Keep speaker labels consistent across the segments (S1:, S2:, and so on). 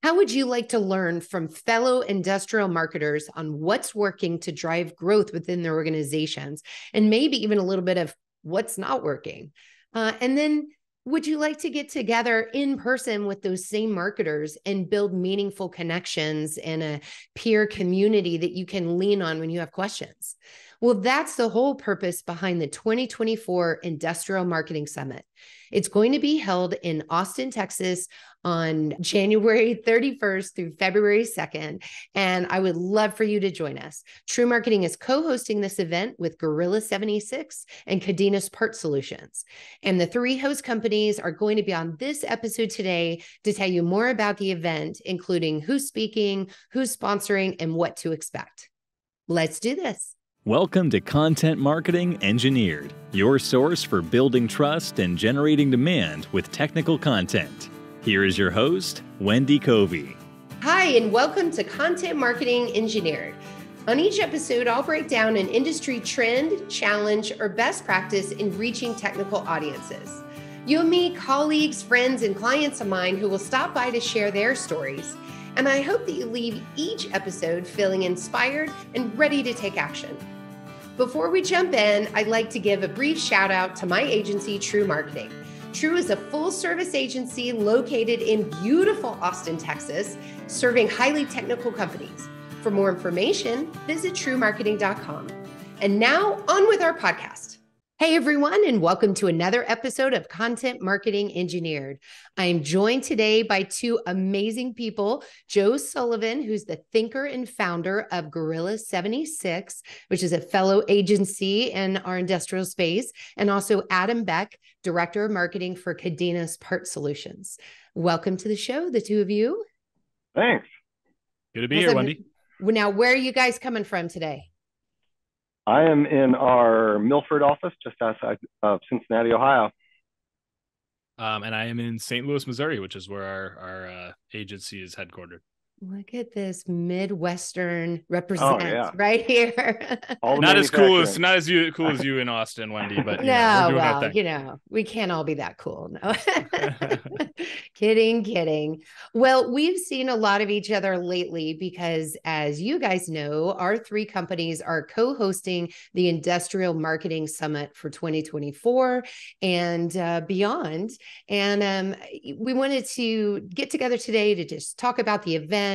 S1: How would you like to learn from fellow industrial marketers on what's working to drive growth within their organizations and maybe even a little bit of what's not working? And then would you like to get together in person with those same marketers and build meaningful connections and a peer community that you can lean on when you have questions? Well, that's the whole purpose behind the 2024 Industrial Marketing Summit. It's going to be held in Austin, Texas on January 31st through February 2nd. And I would love for you to join us. TREW Marketing is co-hosting this event with Gorilla 76 and CADENAS PARTSolutions. And the three host companies are going to be on this episode today to tell you more about the event, including who's speaking, who's sponsoring, and what to expect. Let's do this.
S2: Welcome to Content Marketing Engineered, your source for building trust and generating demand with technical content. Here is your host, Wendy Covey.
S1: Hi, and welcome to Content Marketing Engineered. On each episode, I'll break down an industry trend, challenge, or best practice in reaching technical audiences. You'll meet colleagues, friends, and clients of mine who will stop by to share their stories. And I hope that you leave each episode feeling inspired and ready to take action. Before we jump in, I'd like to give a brief shout out to my agency, TREW Marketing. TREW is a full-service agency located in beautiful Austin, Texas, serving highly technical companies. For more information, visit trewmarketing.com. And now, on with our podcast. Hey, everyone, and welcome to another episode of Content Marketing Engineered. I am joined today by two amazing people, Joe Sullivan, who's the thinker and founder of Gorilla 76, which is a fellow agency in our industrial space, and also Adam Beck, Director of Marketing for CADENAS PARTSolutions. Welcome to the show, the two of you.
S3: Thanks.
S4: Good to be here, Wendy.
S1: Now, where are you guys coming from today?
S3: I am in our Milford office just outside of Cincinnati, Ohio.
S4: And I am in St. Louis, Missouri, which is where our agency is headquartered.
S1: Look at this Midwestern represent right here.
S4: Not as cool as you in Austin, Wendy, but we're doing our thing.
S1: We can't all be that cool. No, kidding. Well, we've seen a lot of each other lately because, as you guys know, our three companies are co-hosting the Industrial Marketing Summit for 2024 and beyond. And we wanted to get together today to just talk about the event,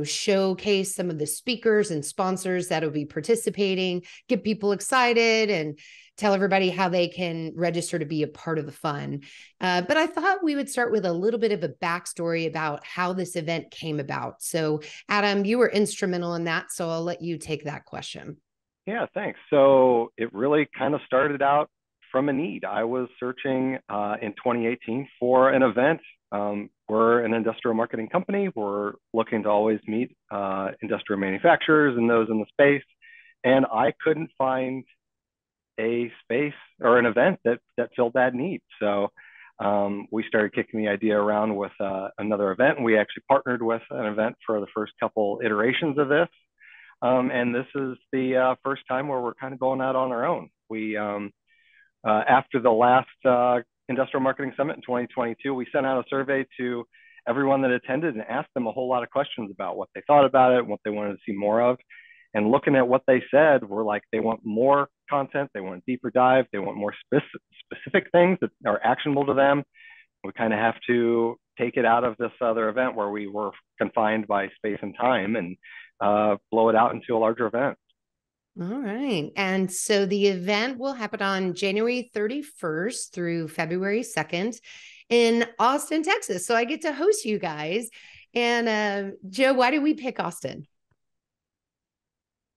S1: showcase some of the speakers and sponsors that will be participating, get people excited, and tell everybody how they can register to be a part of the fun. But I thought we would start with a little bit of a backstory about how this event came about. So, Adam, you were instrumental in that, so I'll let you take that question.
S3: Yeah, thanks. So it really kind of started out from a need. I was searching in 2018 for an event. We're an industrial marketing company. We're looking to always meet industrial manufacturers and those in the space. And I couldn't find a space or an event that filled that need. So we started kicking the idea around with another event. And we actually partnered with an event for the first couple iterations of this. And this is the first time where we're kind of going out on our own. We, after the last Industrial Marketing Summit in 2022, we sent out a survey to everyone that attended and asked them a whole lot of questions about what they thought about it and what they wanted to see more of. And looking at what they said, we're like, they want more content, they want a deeper dive, they want more specific things that are actionable to them. We kind of have to take it out of this other event where we were confined by space and time and blow it out into a larger event.
S1: All right. And so the event will happen on January 31st through February 2nd in Austin, Texas. So I get to host you guys. And Joe, why did we pick Austin?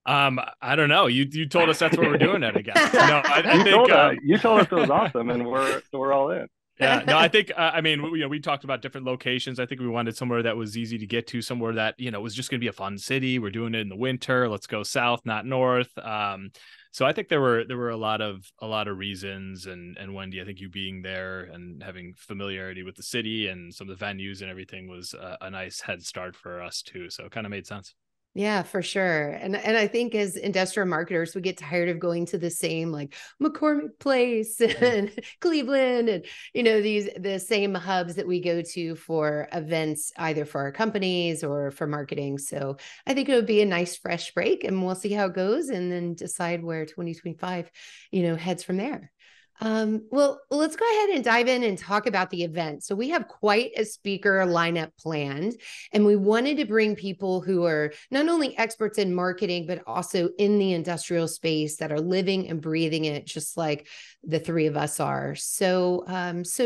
S4: I don't know. You told us that's what we're doing it, I guess. No, I think
S3: you told us it was awesome, and we're all in.
S4: Yeah, no, I think, we talked about different locations. I think we wanted somewhere that was easy to get to, somewhere that, was just going to be a fun city. We're doing it in the winter. Let's go south, not north. So I think there were a lot of reasons. And Wendy, I think you being there and having familiarity with the city and some of the venues and everything was a nice head start for us too. So it kind of made sense.
S1: Yeah, for sure. And I think as industrial marketers, we get tired of going to the same like McCormick Place and Cleveland and the same hubs that we go to for events, either for our companies or for marketing. So I think it would be a nice fresh break, and we'll see how it goes and then decide where 2025, heads from there. Well, let's go ahead and dive in and talk about the event. So we have quite a speaker lineup planned, and we wanted to bring people who are not only experts in marketing, but also in the industrial space that are living and breathing it, just like the three of us are. So,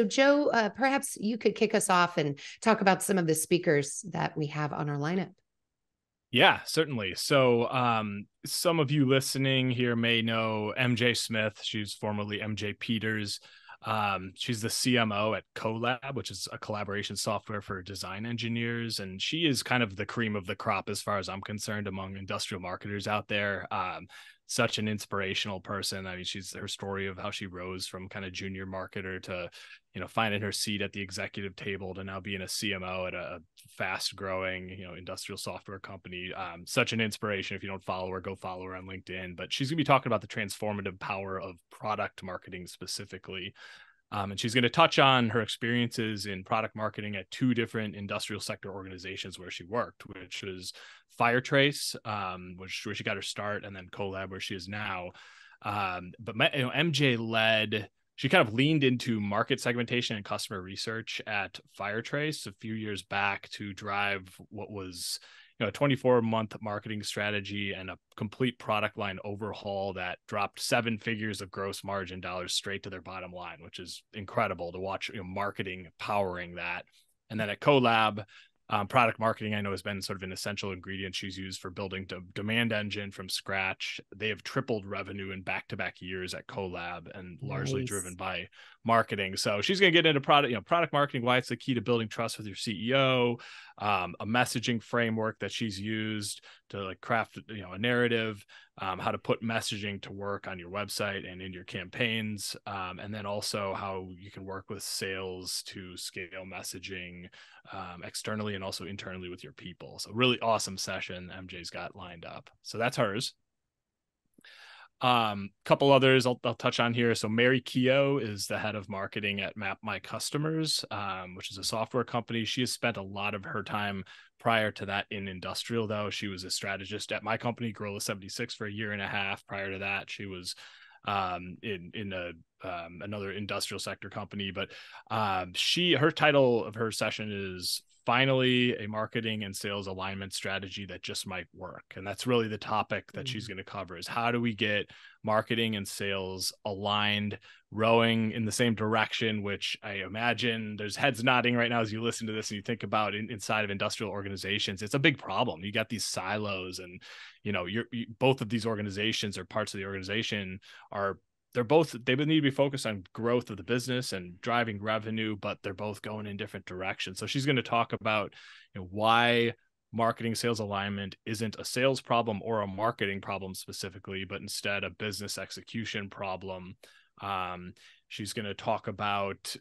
S1: Joe, perhaps you could kick us off and talk about some of the speakers that we have on our lineup.
S4: Yeah, certainly. So some of you listening here may know MJ Smith. She's formerly MJ Peters. She's the CMO at CoLab, which is a collaboration software for design engineers. And she is kind of the cream of the crop, as far as I'm concerned, among industrial marketers out there. Such an inspirational person. I mean, her story of how she rose from kind of junior marketer to, finding her seat at the executive table to now being a CMO at a fast growing, industrial software company. Such an inspiration. If you don't follow her, go follow her on LinkedIn. But she's gonna be talking about the transformative power of product marketing specifically. And she's going to touch on her experiences in product marketing at two different industrial sector organizations where she worked, which was Firetrace, where she got her start, and then CoLab, where she is now. But MJ she kind of leaned into market segmentation and customer research at Firetrace a few years back to drive what was a 24-month marketing strategy and a complete product line overhaul that dropped 7 figures of gross margin dollars straight to their bottom line, which is incredible to watch, marketing powering that. And then at CoLab, product marketing, I know, has been sort of an essential ingredient she's used for building demand engine from scratch. They have tripled revenue in back-to-back years at CoLab, and largely driven by marketing. So she's going to get into product marketing, why it's the key to building trust with your CEO, a messaging framework that she's used to craft, a narrative, how to put messaging to work on your website and in your campaigns. And then also how you can work with sales to scale messaging externally and also internally with your people. So really awesome session MJ's got lined up. So that's hers. Couple others I'll touch on here. So Mary Keogh is the head of marketing at Map My Customers, which is a software company. She has spent a lot of her time prior to that in industrial, though. She was a strategist at my company, Gorilla 76, for a year and a half. Prior to that, she was in another industrial sector company. But her title of her session is finally a marketing and sales alignment strategy that just might work. And that's really the topic that she's going to cover, is how do we get marketing and sales aligned, rowing in the same direction, which I imagine there's heads nodding right now as you listen to this and you think about inside of industrial organizations. It's a big problem. You got these silos, and both of these organizations, or parts of the organization, they would need to be focused on growth of the business and driving revenue, but they're both going in different directions. So she's going to talk about why marketing sales alignment isn't a sales problem or a marketing problem specifically, but instead a business execution problem. She's going to talk about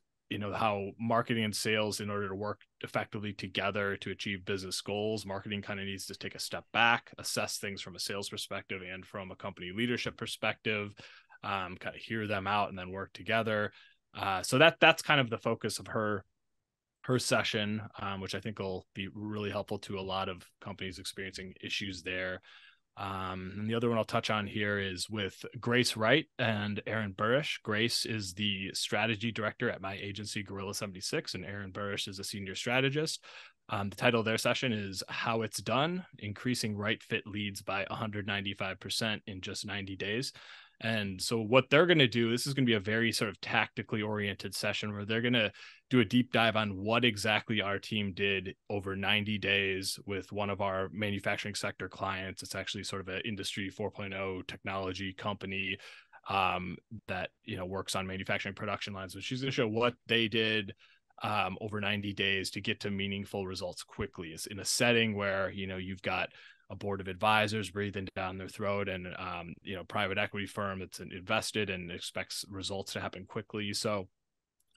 S4: how marketing and sales, in order to work effectively together to achieve business goals, marketing kind of needs to take a step back, assess things from a sales perspective and from a company leadership perspective, kind of hear them out and then work together. So that's kind of the focus of her session, which I think will be really helpful to a lot of companies experiencing issues there. And the other one I'll touch on here is with Grace Wright and Aaron Burrish. Grace is the strategy director at my agency, Gorilla 76, and Aaron Burrish is a senior strategist. The title of their session is How It's Done, Increasing Right Fit Leads by 195% in Just 90 Days. And so what they're going to do, this is going to be a very sort of tactically oriented session where they're going to do a deep dive on what exactly our team did over 90 days with one of our manufacturing sector clients. It's actually sort of an industry 4.0 technology company that, works on manufacturing production lines. So she's going to show what they did over 90 days to get to meaningful results quickly. It's in a setting where, you've got a board of advisors breathing down their throat and, private equity firm that's invested and expects results to happen quickly. So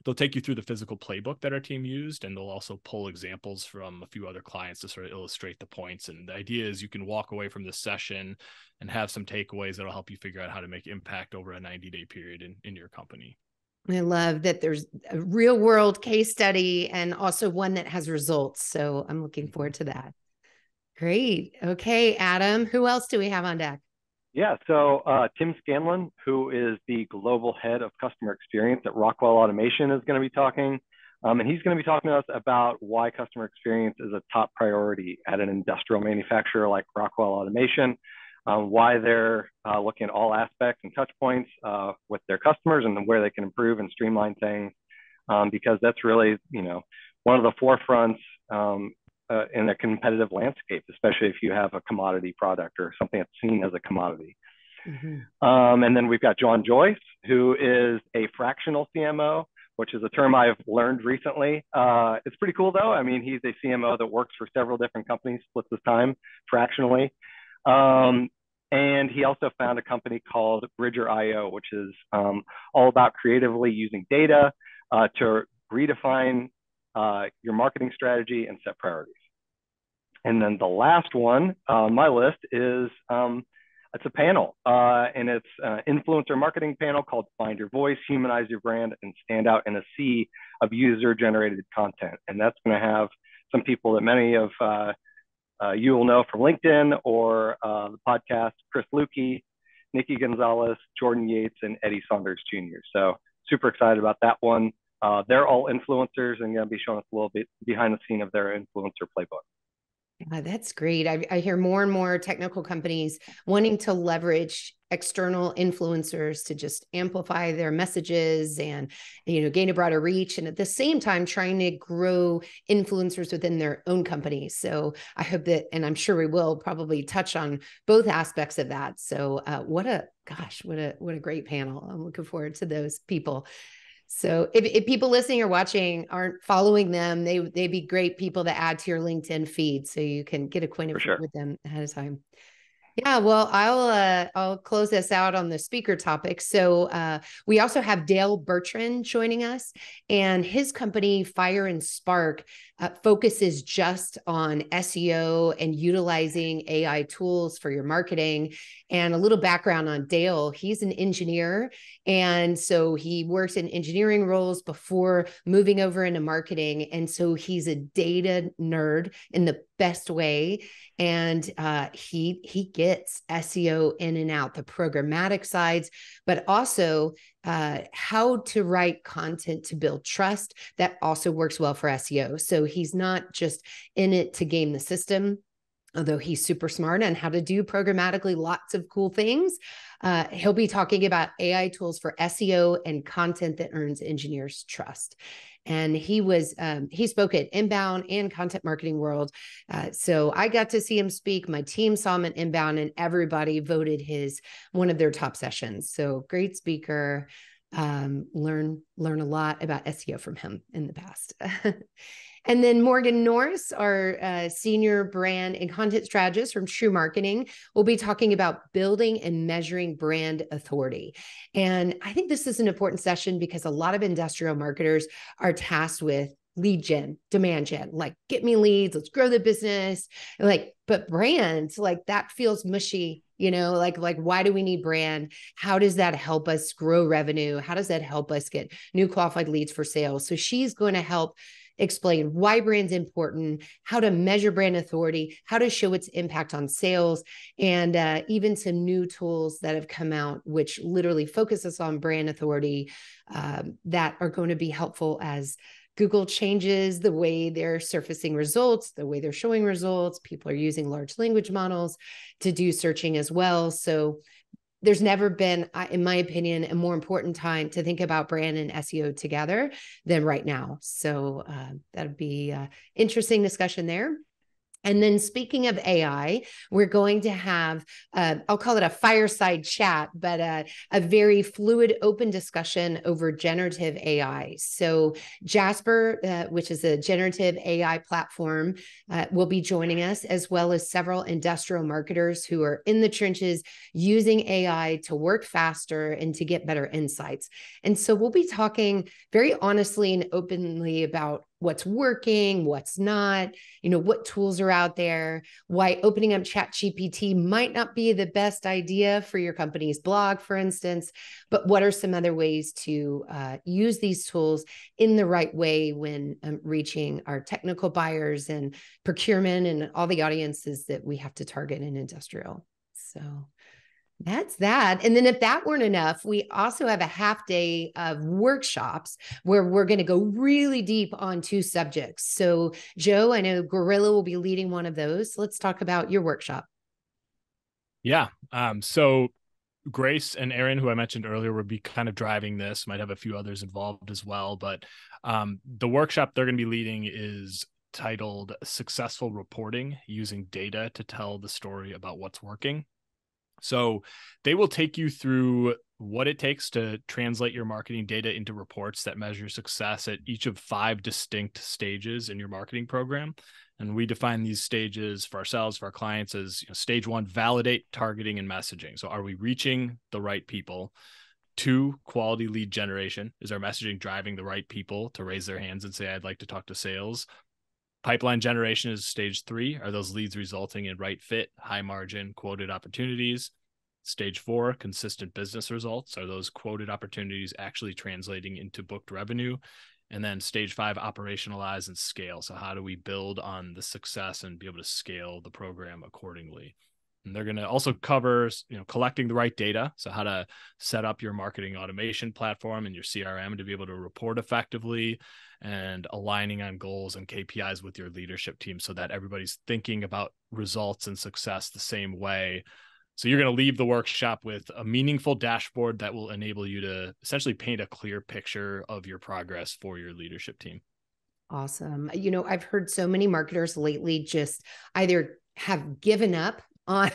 S4: they'll take you through the physical playbook that our team used, and they'll also pull examples from a few other clients to sort of illustrate the points. And the idea is you can walk away from this session and have some takeaways that'll help you figure out how to make impact over a 90-day period in your company.
S1: I love that there's a real world case study and also one that has results. So I'm looking forward to that. Great. Okay, Adam, who else do we have on deck?
S3: Yeah, so Tim Scanlon, who is the global head of customer experience at Rockwell Automation, is going to be talking. And he's going to be talking to us about why customer experience is a top priority at an industrial manufacturer like Rockwell Automation, why they're looking at all aspects and touch points with their customers and where they can improve and streamline things, because that's really, one of the forefronts in a competitive landscape, especially if you have a commodity product or something that's seen as a commodity. Mm-hmm. And then we've got John Joyce, who is a fractional CMO, which is a term I've learned recently. It's pretty cool though. I mean, he's a CMO that works for several different companies, splits his time fractionally. And he also found a company called Bridger.io, which is all about creatively using data to redefine your marketing strategy and set priorities. And then the last one on my list is it's a panel, and it's an influencer marketing panel called Find Your Voice, Humanize Your Brand, and Stand Out in a Sea of User-Generated Content. And that's going to have some people that many of you will know from LinkedIn or the podcast, Chris Lukey, Nikki Gonzalez, Jordan Yates, and Eddie Saunders Jr. So super excited about that one. They're all influencers and going to be showing us a little bit behind the scene of their influencer playbook.
S1: Yeah, that's great. I hear more and more technical companies wanting to leverage external influencers to just amplify their messages and, gain a broader reach. And at the same time, trying to grow influencers within their own companies. So I hope that, and I'm sure we will probably touch on both aspects of that. So what a great panel. I'm looking forward to those people. So if people listening or watching aren't following them, they'd be great people to add to your LinkedIn feed so you can get acquainted with them ahead of time. Yeah, well, I'll close this out on the speaker topic. So we also have Dale Bertrand joining us, and his company Fire and Spark focuses just on SEO and utilizing AI tools for your marketing. And a little background on Dale: he's an engineer, and so he works in engineering roles before moving over into marketing. And so he's a data nerd in the best way. And he gets SEO in and out, the programmatic sides, but also how to write content to build trust that also works well for SEO. So he's not just in it to game the system, although he's super smart on how to do programmatically lots of cool things. He'll be talking about AI tools for SEO and content that earns engineers' trust. And he spoke at Inbound and Content Marketing World. So I got to see him speak. My team saw him at Inbound, and everybody voted one of their top sessions. So great speaker. Learn a lot about SEO from him in the past. And then Morgan Norris, our senior brand and content strategist from TREW Marketing, will be talking about building and measuring brand authority. And I think this is an important session because a lot of industrial marketers are tasked with lead gen, demand gen, like get me leads, let's grow the business. But brands, that feels mushy, like why do we need brand? How does that help us grow revenue? How does that help us get new qualified leads for sales? So she's going to help explain why brand's important, how to measure brand authority, how to show its impact on sales, and even some new tools that have come out, which literally focus us on brand authority that are going to be helpful as Google changes the way they're surfacing results, the way they're showing results. People are using large language models to do searching as well. So there's never been, in my opinion, a more important time to think about brand and SEO together than right now. So that'd be an interesting discussion there. And then speaking of AI, we're going to have, I'll call it a fireside chat, but a very fluid, open discussion over generative AI. So Jasper, which is a generative AI platform, will be joining us, as well as several industrial marketers who are in the trenches using AI to work faster and to get better insights. And so we'll be talking very honestly and openly about what's working, what's not, what tools are out there, why opening up ChatGPT might not be the best idea for your company's blog, for instance, but what are some other ways to use these tools in the right way when reaching our technical buyers and procurement and all the audiences that we have to target in industrial. So that's that. And then if that weren't enough, we also have a half day of workshops where we're going to go really deep on 2 subjects. So Joe, I know Gorilla will be leading one of those. Let's talk about your workshop.
S4: Yeah. So Grace and Aaron, who I mentioned earlier, will be kind of driving this, might have a few others involved as well. But the workshop they're going to be leading is titled Successful Reporting Using Data to Tell the Story About What's Working. So they will take you through what it takes to translate your marketing data into reports that measure success at each of 5 distinct stages in your marketing program. And we define these stages for ourselves, for our clients, as stage 1, validate targeting and messaging. So are we reaching the right people? 2, quality lead generation. Is our messaging driving the right people to raise their hands and say, I'd like to talk to sales? Pipeline generation is stage 3. Are those leads resulting in right fit, high margin, quoted opportunities? Stage 4, consistent business results. Are those quoted opportunities actually translating into booked revenue? And then stage 5, operationalize and scale. So how do we build on the success and be able to scale the program accordingly? And they're going to also cover, collecting the right data. So how to set up your marketing automation platform and your CRM to be able to report effectively, and aligning on goals and KPIs with your leadership team so that everybody's thinking about results and success the same way. So you're going to leave the workshop with a meaningful dashboard that will enable you to essentially paint a clear picture of your progress for your leadership team.
S1: Awesome. I've heard so many marketers lately just either have given up on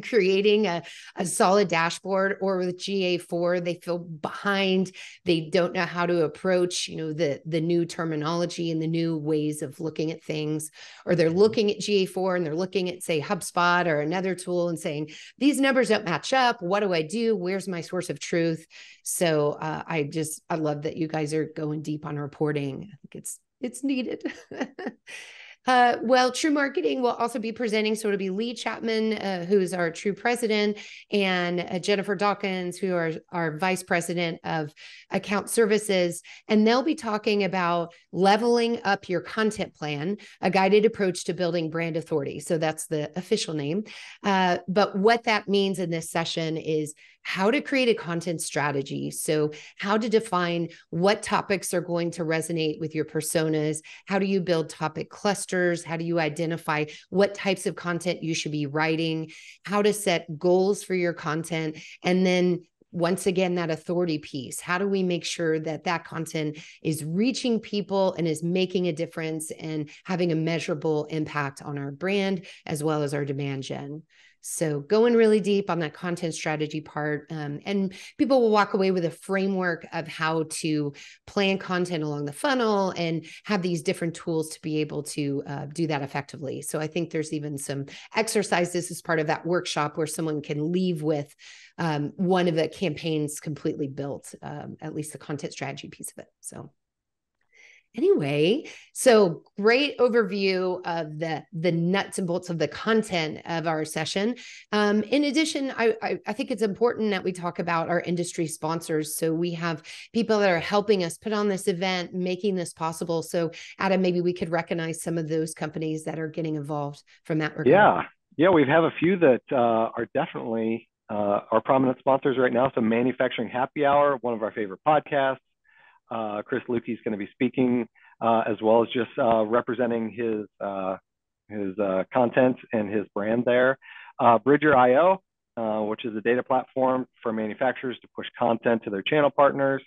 S1: creating a solid dashboard, or with GA4, they feel behind. They don't know how to approach, the new terminology and the new ways of looking at things, or they're looking at GA4 and they're looking at, say, HubSpot or another tool and saying, these numbers don't match up. What do I do? Where's my source of truth? So I love that you guys are going deep on reporting. I think it's needed. Well, TREW Marketing will also be presenting. So it'll be Lee Chapman, who's our TREW president, and Jennifer Dawkins, who are our vice president of account services. And they'll be talking about leveling up your content plan, a guided approach to building brand authority. So that's the official name. But what that means in this session is how to create a content strategy. So how to define what topics are going to resonate with your personas. How do you build topic clusters? How do you identify what types of content you should be writing? How to set goals for your content? And then once again, that authority piece. How do we make sure that that content is reaching people and is making a difference and having a measurable impact on our brand as well as our demand gen? So going really deep on that content strategy part, and people will walk away with a framework of how to plan content along the funnel and have these different tools to be able to do that effectively. So I think there's even some exercises as part of that workshop where someone can leave with one of the campaigns completely built, at least the content strategy piece of it. So anyway, so great overview of the nuts and bolts of the content of our session. In addition, I think it's important that we talk about our industry sponsors. So we have people that are helping us put on this event, making this possible. So Adam, maybe we could recognize some of those companies that are getting involved from that regard.
S3: Yeah, we have a few that are definitely our prominent sponsors right now. So Manufacturing Happy Hour, one of our favorite podcasts. Chris Lukey is going to be speaking, as well as just representing his content and his brand there. Bridger.io, which is a data platform for manufacturers to push content to their channel partners.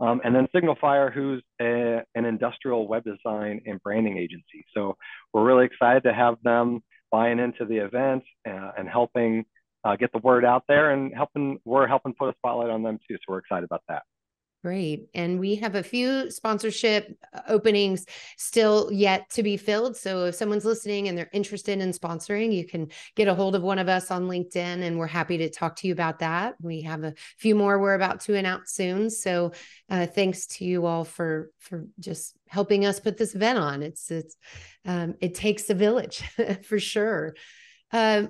S3: And then Signalfire, who's an industrial web design and branding agency. So we're really excited to have them buying into the event and helping get the word out there, and we're helping put a spotlight on them too. So we're excited about that.
S1: Great. And we have a few sponsorship openings still yet to be filled. So if someone's listening and they're interested in sponsoring, you can get a hold of one of us on LinkedIn, and we're happy to talk to you about that. We have a few more we're about to announce soon. So thanks to you all for just helping us put this event on. It takes a village for sure.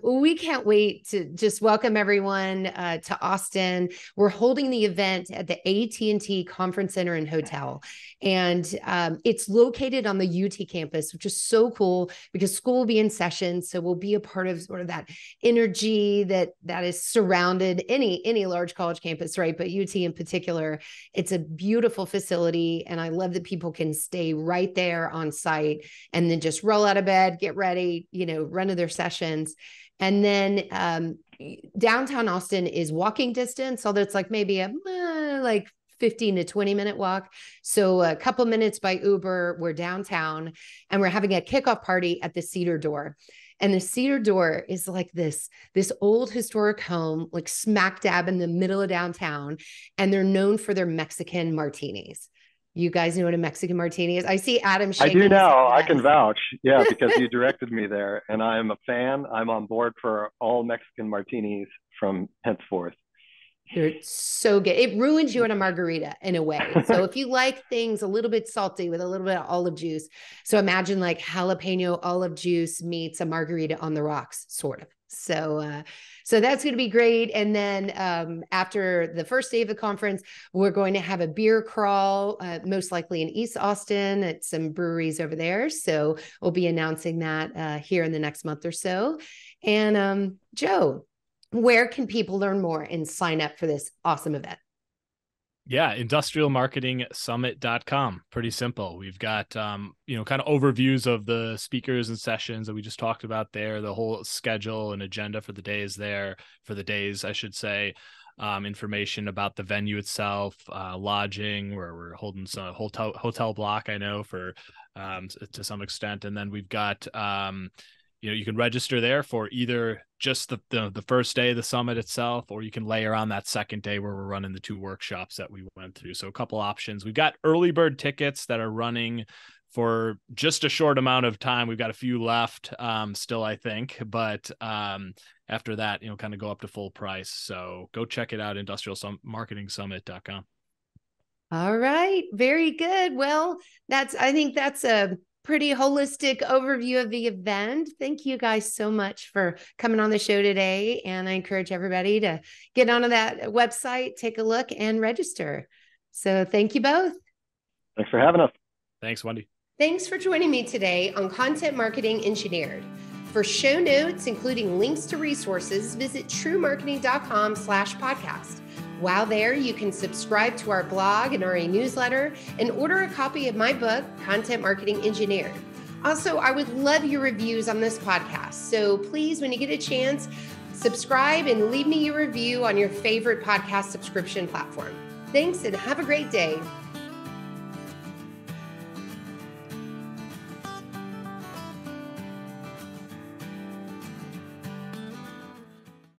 S1: We can't wait to just welcome everyone to Austin. We're holding the event at the AT&T Conference Center and Hotel, and it's located on the UT campus, which is so cool because school will be in session. So we'll be a part of sort of that energy that is surrounded any large college campus, right? But UT in particular, it's a beautiful facility, and I love that people can stay right there on site and then just roll out of bed, get ready, run to their sessions. And then downtown Austin is walking distance, although it's like maybe a 15 to 20 minute walk. So a couple minutes by Uber, we're downtown, and we're having a kickoff party at the Cedar Door. And the Cedar Door is like this old historic home, like smack dab in the middle of downtown. And they're known for their Mexican martinis. You guys know what a Mexican martini is? I see Adam shaking.
S3: I do now. I can vouch. Yeah, because you directed me there, and I'm a fan. I'm on board for all Mexican martinis from henceforth.
S1: They're so good. It ruins you in a margarita in a way. So if you like things a little bit salty with a little bit of olive juice, so imagine like jalapeno olive juice meets a margarita on the rocks, sort of. So that's going to be great. And then after the first day of the conference, we're going to have a beer crawl, most likely in East Austin at some breweries over there. So we'll be announcing that here in the next month or so. And Joe, where can people learn more and sign up for this awesome event?
S4: Yeah, industrialmarketingsummit.com. Pretty simple. We've got, kind of overviews of the speakers and sessions that we just talked about there, the whole schedule and agenda for the days, I should say, information about the venue itself, lodging, where we're holding some hotel block, I know, for to some extent. And then we've got, you can register there for either just the first day of the summit itself, or you can layer on that second day where we're running the 2 workshops that we went through. So a couple options. We've got early bird tickets that are running for just a short amount of time. We've got a few left still, I think, but after that, kind of go up to full price. So go check it out, industrialmarketingsummit.com.
S1: All right. Very good. Well, I think that's a pretty holistic overview of the event. Thank you guys so much for coming on the show today. And I encourage everybody to get onto that website, take a look, and register. So thank you both.
S3: Thanks for having us.
S4: Thanks, Wendy.
S1: Thanks for joining me today on Content Marketing Engineered. For show notes, including links to resources, visit TREWMarketing.com/podcast. While there, you can subscribe to our blog and our newsletter and order a copy of my book, Content Marketing Engineered. Also, I would love your reviews on this podcast. So please, when you get a chance, subscribe and leave me your review on your favorite podcast subscription platform. Thanks and have a great day.